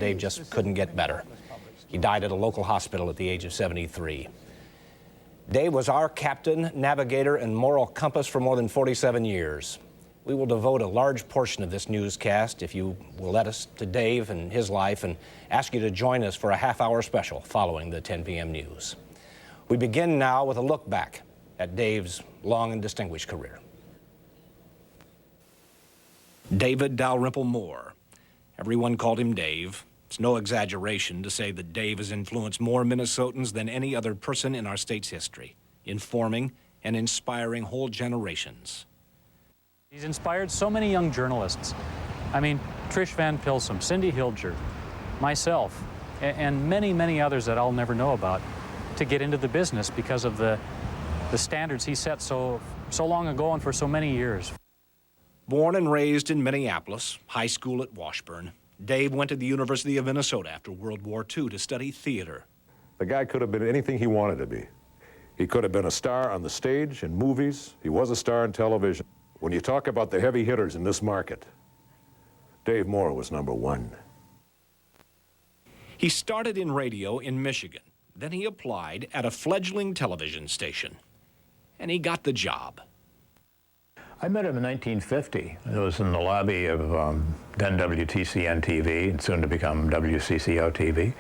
Dave just couldn't get better. He died at a local hospital at the age of 73. Dave was our captain, navigator, and moral compass for more than 47 years. We will devote a large portion of this newscast, if you will let us, to Dave and his life, and ask you to join us for a half-hour special following the 10 p.m. news. We begin now with a look back at Dave's long and distinguished career. David Dalrymple Moore. Everyone called him Dave. It's no exaggeration to say that Dave has influenced more Minnesotans than any other person in our state's history, informing and inspiring whole generations. He's inspired so many young journalists. I mean, Trish Van Pilsum, Cindy Hilger, myself, and many, many others that I'll never know about to get into the business because of the standards he set so long ago and for so many years. Born and raised in Minneapolis, high school at Washburn, Dave went to the University of Minnesota after World War II to study theater. The guy could have been anything he wanted to be. He could have been a star on the stage, in movies. He was a star in television. When you talk about the heavy hitters in this market, Dave Moore was number one. He started in radio in Michigan. Then he applied at a fledgling television station. And he got the job. I met him in 1950. It was in the lobby of then WTCN TV, and soon to become WCCO TV.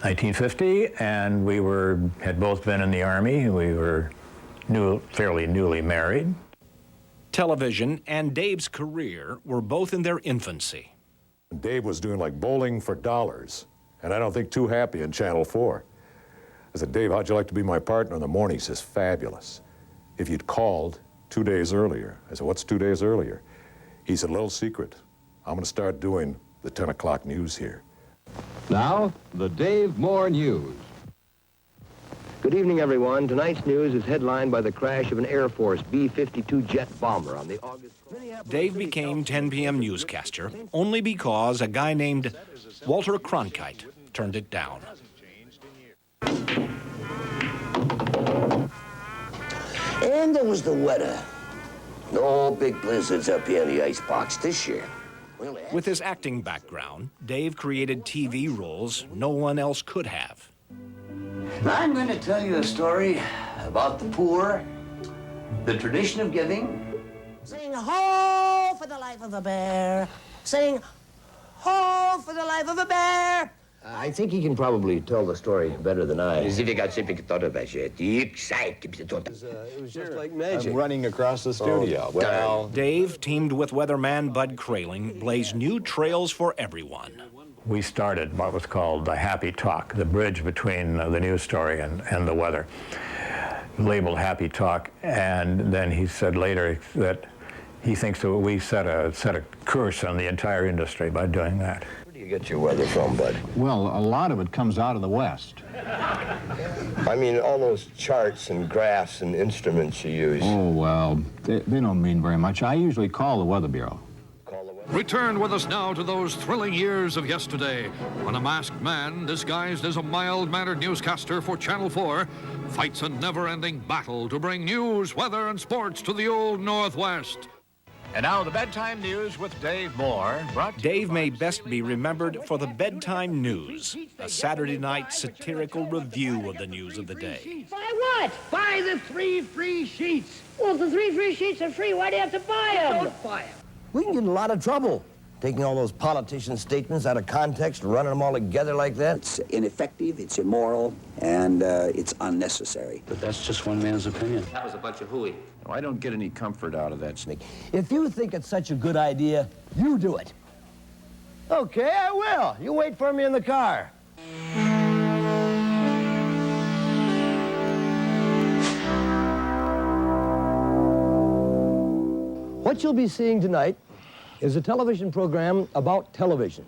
1950, and we had both been in the Army. We were fairly newly married. Television and Dave's career were both in their infancy. Dave was doing like bowling for dollars, and I don't think too happy in Channel 4. I said, Dave, how'd you like to be my partner in the morning? He says, fabulous. If you'd called 2 days earlier. I said, what's 2 days earlier? He said, little secret. I'm going to start doing the 10 o'clock news here. Now, the Dave Moore News. Good evening, everyone. Tonight's news is headlined by the crash of an Air Force B-52 jet bomber on the August... Dave became 10 p.m. newscaster only because a guy named Walter Cronkite turned it down. And there was the weather. No big blizzards up here in the icebox this year. With his acting background, Dave created TV roles no one else could have. I'm going to tell you a story about the poor, the tradition of giving. Sing ho for the life of a bear. Sing ho for the life of a bear. I think he can probably tell the story better than I. It was just like magic. I'm running across the studio. Well, Dave, teamed with weatherman Bud Kraling, blazed new trails for everyone. We started what was called the Happy Talk, the bridge between the news story and the weather, labeled Happy Talk. And then he said later that he thinks that we set a curse on the entire industry by doing that. Where do you get your weather from, Bud? well, a lot of it comes out of the West. I mean, all those charts and graphs and instruments you use. Oh, well, they don't mean very much. I usually call the Weather Bureau. Return with us now to those thrilling years of yesterday, when a masked man, disguised as a mild-mannered newscaster for Channel 4, fights a never-ending battle to bring news, weather, and sports to the old Northwest. And now the bedtime news with Dave Moore. Dave may best be remembered for the Bedtime News, a Saturday night satirical review of the news of the day. Buy what? Buy the 3 free sheets. Well, if the 3 free sheets are free, why do you have to buy them? Don't buy them. We can get in a lot of trouble taking all those politician statements out of context, running them all together like that. It's ineffective, it's immoral, and it's unnecessary. But that's just one man's opinion. That was a bunch of hooey. Oh, I don't get any comfort out of that, Snick. If you think it's such a good idea, you do it. Okay, I will. You wait for me in the car. What you'll be seeing tonight is a television program about television.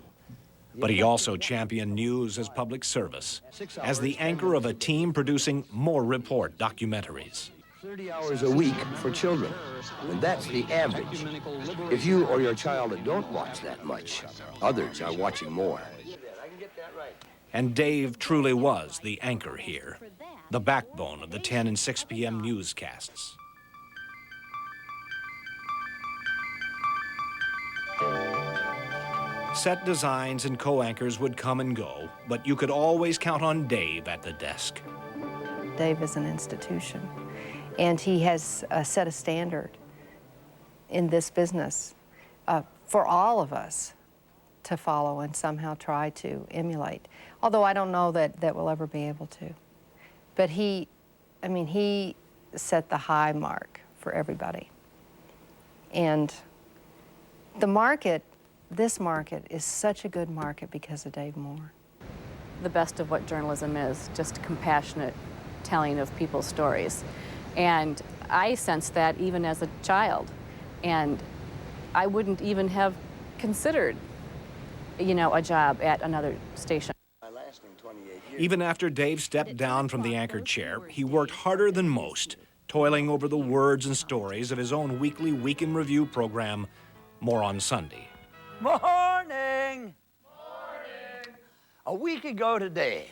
But he also championed news as public service, as the anchor of a team producing more report documentaries. 30 hours a week for children, and that's the average. If you or your child don't watch that much, others are watching more. And Dave truly was the anchor here, the backbone of the 10 and 6 p.m. newscasts. Set designs and co-anchors would come and go, but you could always count on Dave at the desk. Dave is an institution, and he has set a standard in this business for all of us to follow and somehow try to emulate. Although I don't know that we'll ever be able to. But he set the high mark for everybody. And the market, this market, is such a good market because of Dave Moore. The best of what journalism is, just compassionate telling of people's stories. And I sensed that even as a child. And I wouldn't even have considered, a job at another station. Even after Dave stepped down from the anchor chair, he worked harder than most, toiling over the words and stories of his own weekly Week in Review program, More on Sunday. Morning! A week ago today,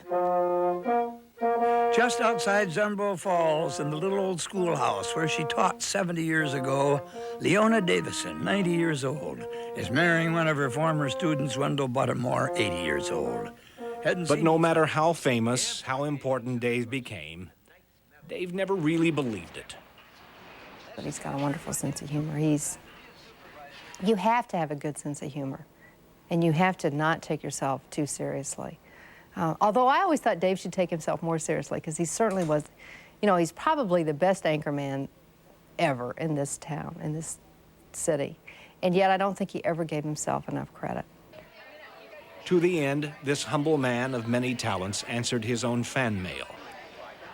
just outside Zunbo Falls in the little old schoolhouse where she taught 70 years ago, Leona Davison, 90 years old, is marrying one of her former students, Wendell Buttermore, 80 years old. But no matter how famous, how important Dave became, Dave never really believed it. But he's got a wonderful sense of humor. You have to have a good sense of humor, and you have to not take yourself too seriously. Although I always thought Dave should take himself more seriously, because he certainly was, he's probably the best anchorman ever in this town, in this city. And yet I don't think he ever gave himself enough credit. To the end, this humble man of many talents answered his own fan mail.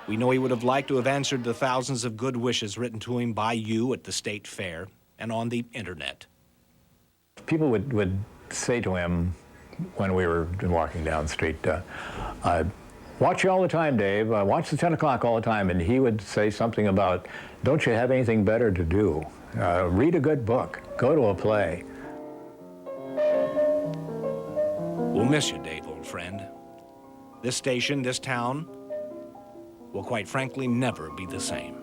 We know he would have liked to have answered the thousands of good wishes written to him by you at the state fair and on the internet. People would say to him when we were walking down the street, watch you all the time, Dave, watch the 10 o'clock all the time, and he would say something about, don't you have anything better to do? Read a good book, go to a play. We'll miss you, Dave, old friend. This station, this town, will quite frankly never be the same.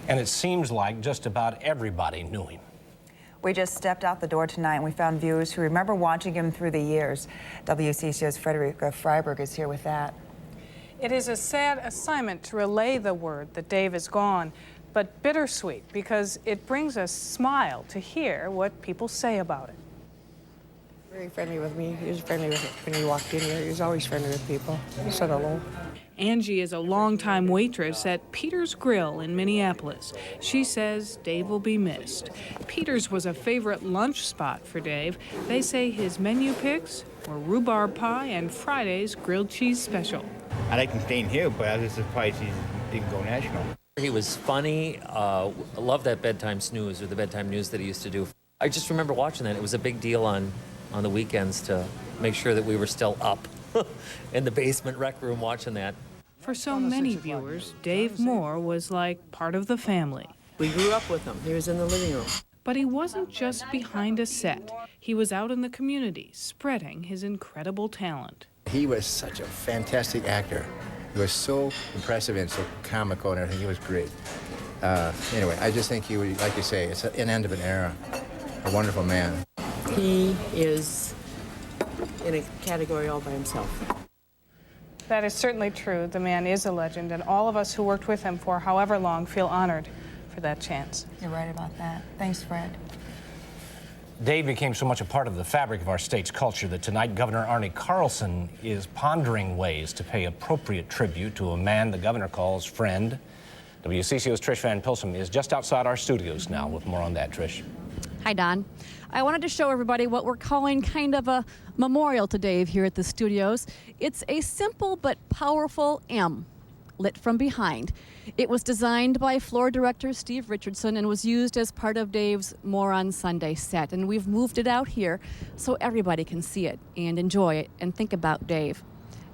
And it seems like just about everybody knew him. We just stepped out the door tonight and we found viewers who remember watching him through the years. WCCO's Frederica Freiberg is here with that. It is a sad assignment to relay the word that Dave is gone, but bittersweet because it brings a smile to hear what people say about it. Very friendly with me. He was friendly with when he walked in here. He was always friendly with people. He said hello. Angie is a longtime waitress at Peter's Grill in Minneapolis. She says Dave will be missed. Peter's was a favorite lunch spot for Dave. They say his menu picks were rhubarb pie and Friday's grilled cheese special. I like him staying here, but I was surprised he didn't go national. He was funny. I love that bedtime snooze or the bedtime news that he used to do. I just remember watching that. It was a big deal on the weekends to make sure that we were still up in the basement rec room watching that. For so many viewers, Dave Moore was like part of the family. We grew up with him. He was in the living room. But he wasn't just behind a set. He was out in the community, spreading his incredible talent. He was such a fantastic actor. He was so impressive and so comical and everything. He was great. Anyway, I just think he would, like you say, it's an end of an era. A wonderful man. He is in a category all by himself. That is certainly true. The man is a legend, and all of us who worked with him for however long feel honored for that chance. You're right about that. Thanks, Fred. Dave became so much a part of the fabric of our state's culture that tonight Governor Arne Carlson is pondering ways to pay appropriate tribute to a man the governor calls friend. WCCO's Trish Van Pilsum is just outside our studios now with more on that, Trish. Hi, Don. I wanted to show everybody what we're calling kind of a memorial to Dave here at the studios. It's a simple but powerful M, lit from behind. It was designed by floor director Steve Richardson and was used as part of Dave's More on Sunday set. And we've moved it out here so everybody can see it and enjoy it and think about Dave.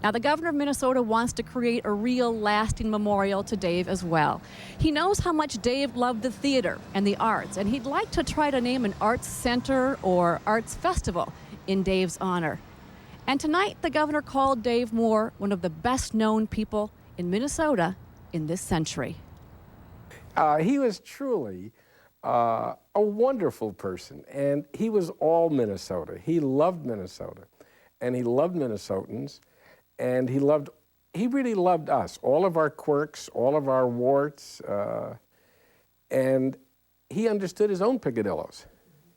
Now, the governor of Minnesota wants to create a real lasting memorial to Dave as well. He knows how much Dave loved the theater and the arts, and he'd like to try to name an arts center or arts festival in Dave's honor. And tonight, the governor called Dave Moore one of the best-known people in Minnesota in this century. He was truly a wonderful person, and he was all Minnesota. He loved Minnesota, and he loved Minnesotans, and he really loved us, all of our quirks, all of our warts, and he understood his own peccadillos.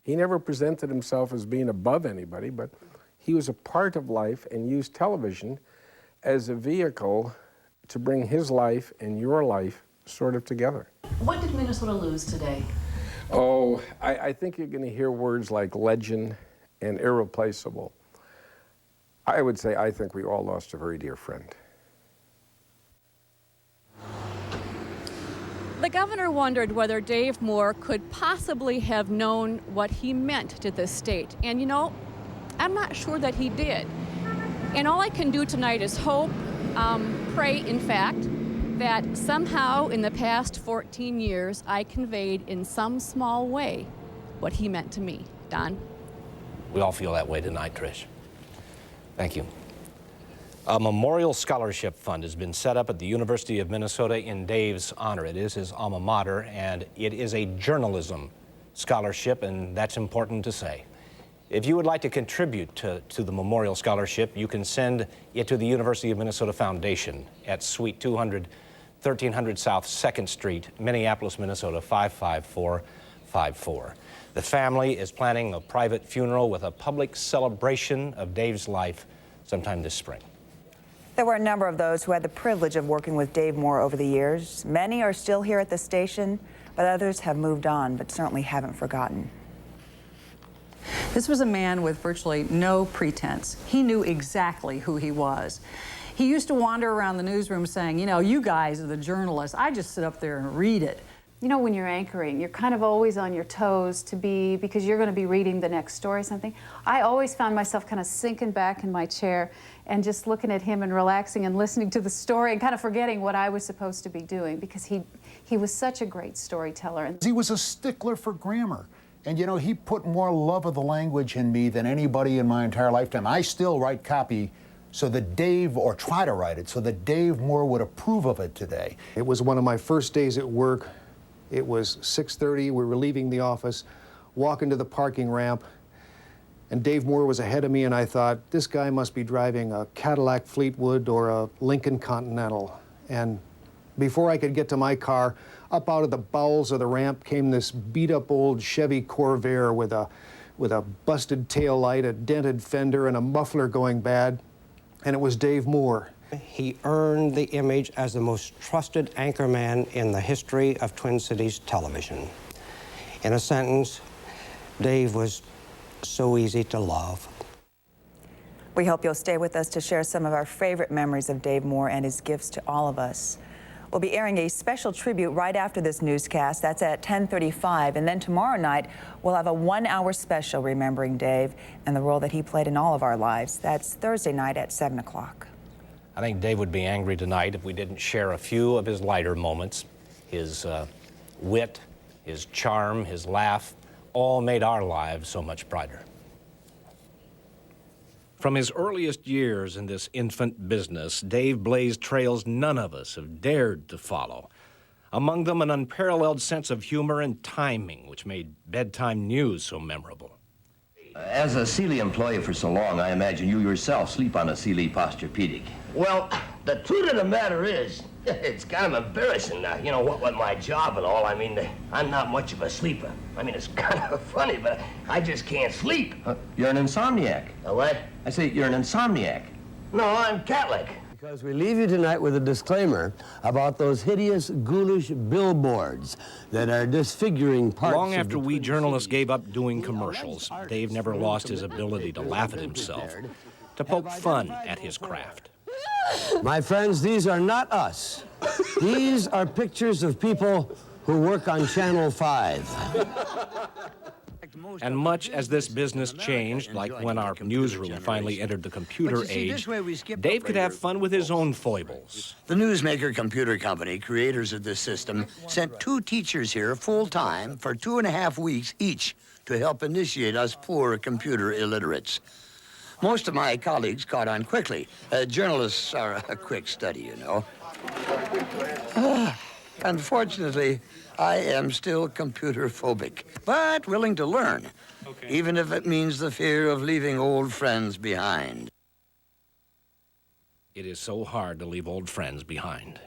He never presented himself as being above anybody, but he was a part of life and used television as a vehicle to bring his life and your life sort of together. What did Minnesota lose today? Oh, I think you're going to hear words like legend and irreplaceable. I would say I think we all lost a very dear friend. The governor wondered whether Dave Moore could possibly have known what he meant to this state. And you know, I'm not sure that he did. And all I can do tonight is hope, pray, in fact, that somehow in the past 14 years, I conveyed in some small way what he meant to me. Don? We all feel that way tonight, Trish. Thank you. A memorial scholarship fund has been set up at the University of Minnesota in Dave's honor. It is his alma mater, and it is a journalism scholarship, and that's important to say. If you would like to contribute to the memorial scholarship, you can send it to the University of Minnesota Foundation at Suite 200, 1300 South 2nd Street, Minneapolis, Minnesota 55454. The family is planning a private funeral with a public celebration of Dave's life sometime this spring. There were a number of those who had the privilege of working with Dave Moore over the years. Many are still here at the station, but others have moved on, but certainly haven't forgotten. This was a man with virtually no pretense. He knew exactly who he was. He used to wander around the newsroom saying, you know, you guys are the journalists. I just sit up there and read it. You know, when you're anchoring, you're kind of always on your toes because you're going to be reading the next story or something. I always found myself kind of sinking back in my chair and just looking at him and relaxing and listening to the story and kind of forgetting what I was supposed to be doing because he was such a great storyteller. He was a stickler for grammar. And, you know, he put more love of the language in me than anybody in my entire lifetime. I still write copy so that Dave, or try to write it, so that Dave Moore would approve of it today. It was one of my first days at work. It was 6:30, we were leaving the office, walking to the parking ramp, and Dave Moore was ahead of me, and I thought, this guy must be driving a Cadillac Fleetwood or a Lincoln Continental. And before I could get to my car, up out of the bowels of the ramp came this beat-up old Chevy Corvair with a busted tail light, a dented fender, and a muffler going bad, and it was Dave Moore. He earned the image as the most trusted anchorman in the history of Twin Cities television. In a sentence, Dave was so easy to love. We hope you'll stay with us to share some of our favorite memories of Dave Moore and his gifts to all of us. We'll be airing a special tribute right after this newscast. That's at 10:35. And then tomorrow night, we'll have a 1-hour special remembering Dave and the role that he played in all of our lives. That's Thursday night at 7 o'clock. I think Dave would be angry tonight if we didn't share a few of his lighter moments. His wit, his charm, his laugh, all made our lives so much brighter. From his earliest years in this infant business, Dave blazed trails none of us have dared to follow. Among them, an unparalleled sense of humor and timing, which made bedtime news so memorable. As a Sealy employee for so long, I imagine you yourself sleep on a Sealy Posturepedic. Well, the truth of the matter is, it's kind of embarrassing now, you know, what with my job and all. I mean, I'm not much of a sleeper. I mean, it's kind of funny, but I just can't sleep. You're an insomniac. A what? I say you're an insomniac. No, I'm Catholic. Because we leave you tonight with a disclaimer about those hideous, ghoulish billboards that are disfiguring parts Long of after we journalists gave up doing commercials, Dave never lost his ability to laugh at himself, to poke fun at his craft. My friends, these are not us. These are pictures of people who work on Channel 5. And much as this business changed, like when our newsroom finally entered the computer age, Dave could have fun with his own foibles. The Newsmaker Computer Company, creators of this system, sent 2 teachers here full-time for 2.5 weeks each to help initiate us poor computer illiterates. Most of my colleagues caught on quickly. Journalists are a quick study, you know. Unfortunately, I am still computer phobic, but willing to learn, even if it means the fear of leaving old friends behind. It is so hard to leave old friends behind.